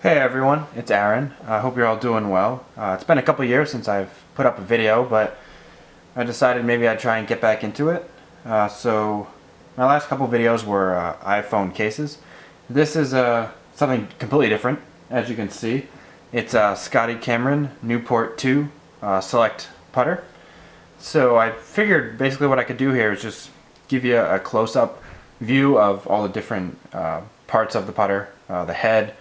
Hey everyone, it's Aaron. I hope you're all doing well. It's been a couple years since I've put up a video, but I decided maybe I'd try and get back into it. So my last couple videos were iPhone cases. This is something completely different, as you can see. It's a Scotty Cameron Newport 2 Select putter. So I figured basically what I could do here is just give you a close-up view of all the different parts of the putter, the head,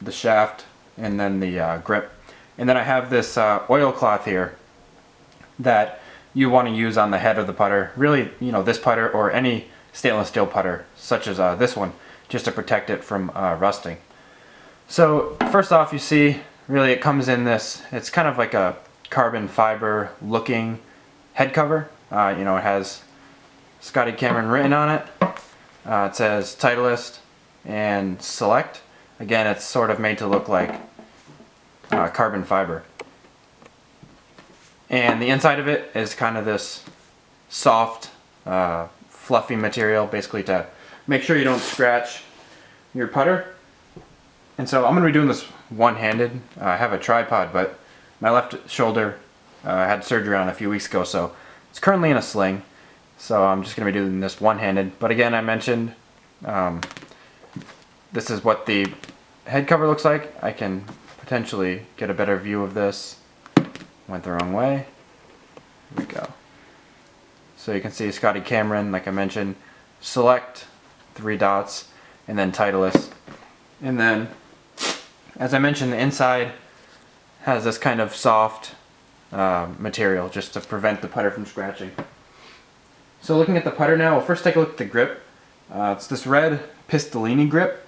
the shaft, and then the grip. And then I have this oilcloth here that you want to use on the head of the putter. Really, you know, this putter or any stainless steel putter, such as this one, just to protect it from rusting. So first off, you see, really it comes in this, it's kind of like a carbon fiber looking head cover. You know, it has Scotty Cameron written on it. It says Titleist and Select. Again, it's sort of made to look like carbon fiber. And the inside of it is kind of this soft, fluffy material, basically to make sure you don't scratch your putter. And so I'm going to be doing this one-handed. I have a tripod, but my left shoulder had surgery on a few weeks ago, so it's currently in a sling. So I'm just going to be doing this one-handed. But again, I mentioned this is what the head cover looks like. I can potentially get a better view of this. Went the wrong way. Here we go. So you can see Scotty Cameron, like I mentioned, Select, 3 dots, and then Titleist. And then, as I mentioned, the inside has this kind of soft material just to prevent the putter from scratching. So looking at the putter now, we'll first take a look at the grip. It's this red Pistolini grip.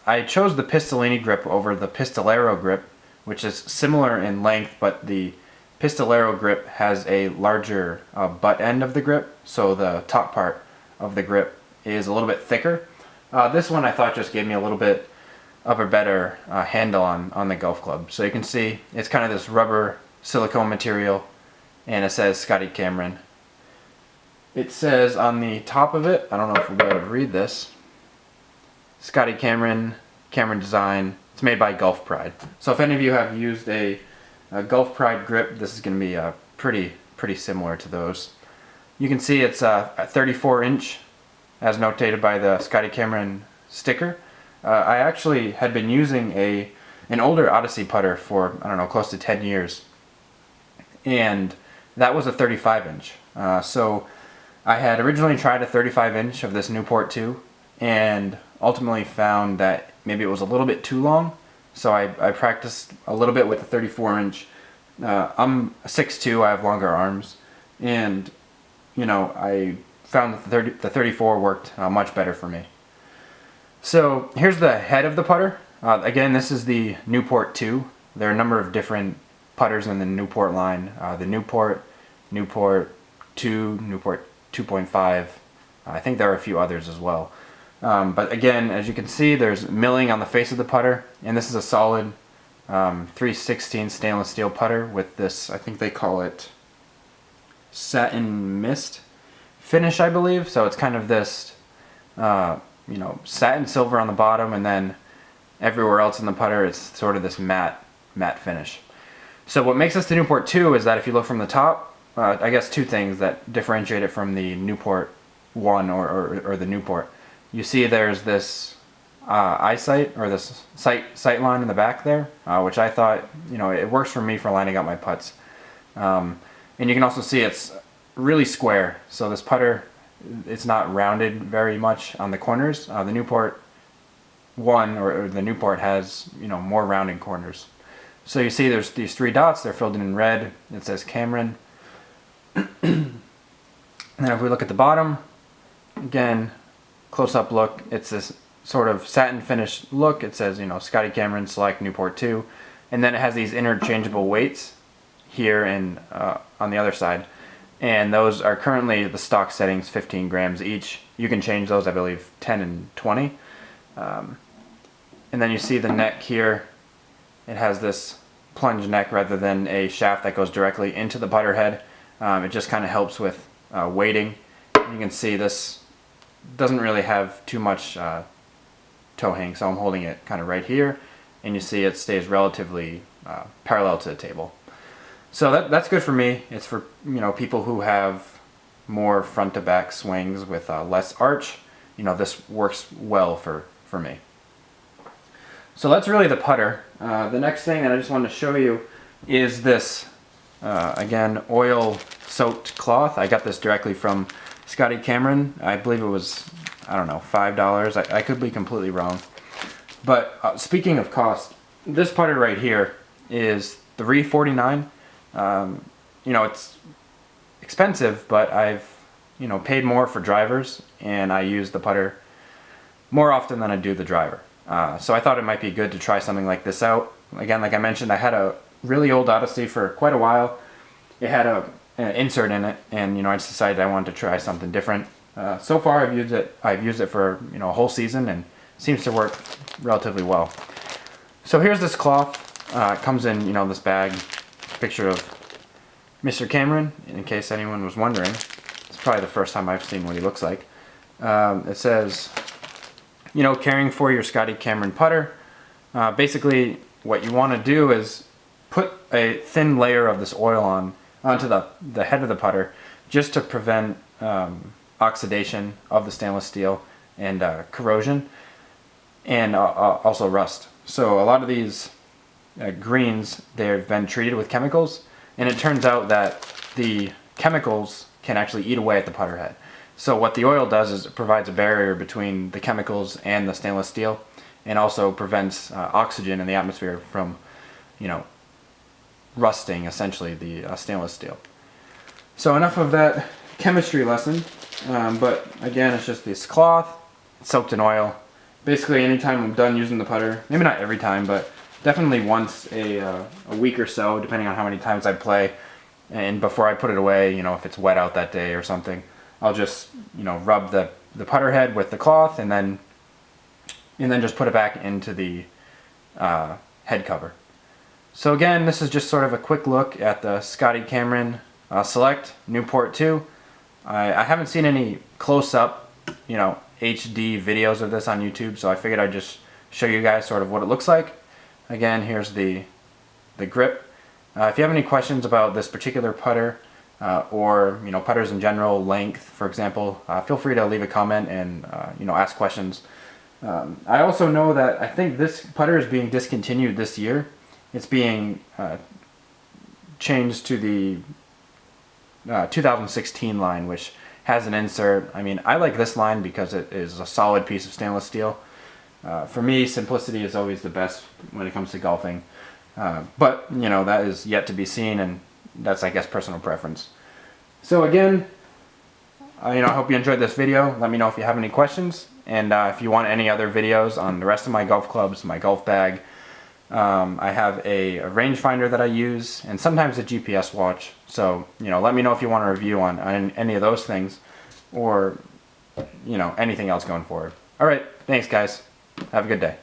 I chose the Pistolini grip over the Pistolero grip, which is similar in length, but the Pistolero grip has a larger butt end of the grip, so the top part of the grip is a little bit thicker. This one I thought just gave me a little bit of a better handle on the golf club. So you can see it's kind of this rubber silicone material, and it says Scotty Cameron. It says on the top of it, I don't know if we'll be able to read this, Scotty Cameron, Cameron design. It's made by Golf Pride. So if any of you have used a Golf Pride grip, this is going to be pretty similar to those. You can see it's a 34-inch, as notated by the Scotty Cameron sticker. I actually had been using an older Odyssey putter for, I don't know, close to 10 years. And that was a 35-inch. So I had originally tried a 35-inch of this Newport 2, and ultimately found that maybe it was a little bit too long, so I practiced a little bit with the 34-inch. I'm 6'2", I have longer arms, and you know, I found that the 34 worked much better for me. So here's the head of the putter. Again, this is the Newport 2. There are a number of different putters in the Newport line. The Newport, Newport 2, Newport 2.5. I think there are a few others as well. But again, as you can see, there's milling on the face of the putter, and this is a solid 3/16 stainless steel putter with this, I think they call it satin mist finish, I believe. So it's kind of this, you know, satin silver on the bottom, and then everywhere else in the putter it's sort of this matte finish. So what makes this the Newport 2 is that if you look from the top, I guess two things that differentiate it from the Newport 1 or the Newport. You see there's this eyesight, or this sight line in the back there, which I thought, you know, it works for me for lining up my putts. And you can also see it's really square, so this putter, it's not rounded very much on the corners. The Newport 1 or the Newport has, you know, more rounded corners. So you see there's these 3 dots, they're filled in red, it says Cameron. And then if we look at the bottom, again, close-up look, it's this sort of satin finish look. It says, you know, Scotty Cameron Select Newport 2, and then it has these interchangeable weights here and on the other side, and those are currently the stock settings, 15 grams each. You can change those, I believe, 10 and 20. And then you see the neck here. It has this plunge neck rather than a shaft that goes directly into the putter head. It just kind of helps with weighting. You can see this doesn't really have too much toe hang, so I'm holding it kind of right here, and you see it stays relatively parallel to the table. So that's good for me. It's for people who have more front to back swings with less arch. This works well for me. So that's really the putter. The next thing that I just wanted to show you is this, again, oil soaked cloth. I got this directly from Scotty Cameron. I believe it was, I don't know, $5. I could be completely wrong. But speaking of cost, this putter right here is $3.49. It's expensive, but I've paid more for drivers, and I use the putter more often than I do the driver. So I thought it might be good to try something like this out. Again, like I mentioned, I had a really old Odyssey for quite a while. It had an insert in it, and I just decided I wanted to try something different. So far, I've used it for a whole season, and it seems to work relatively well. So here's this cloth. It comes in this bag. Picture of Mr. Cameron, in case anyone was wondering. It's probably the first time I've seen what he looks like. It says, caring for your Scotty Cameron putter. Basically, what you want to do is put a thin layer of this oil onto the head of the putter, just to prevent oxidation of the stainless steel and corrosion, and also rust. So a lot of these greens, they've been treated with chemicals, and it turns out that the chemicals can actually eat away at the putter head. So what the oil does is it provides a barrier between the chemicals and the stainless steel, and also prevents oxygen in the atmosphere from, rusting essentially the stainless steel. So enough of that chemistry lesson, but again, it's just this cloth soaked in oil. Basically, anytime I'm done using the putter, maybe not every time, but definitely once a week or so, depending on how many times I play, and before I put it away, if it's wet out that day or something, I'll just rub the putter head with the cloth, and then just put it back into the head cover. So again, this is just sort of a quick look at the Scotty Cameron Select Newport 2. I haven't seen any close-up, HD videos of this on YouTube, so I figured I'd just show you guys sort of what it looks like. Again, here's the grip. If you have any questions about this particular putter, or putters in general, length, for example, feel free to leave a comment and ask questions. I also know that I think this putter is being discontinued this year. It's being changed to the 2016 line, which has an insert. I mean, I like this line because it is a solid piece of stainless steel. For me, simplicity is always the best when it comes to golfing. But that is yet to be seen, and that's, I guess, personal preference. So again, I hope you enjoyed this video. Let me know if you have any questions, and if you want any other videos on the rest of my golf clubs, my golf bag. I have a rangefinder that I use, and sometimes a GPS watch. So let me know if you want a review on any of those things, or anything else going forward. All right, thanks guys. Have a good day.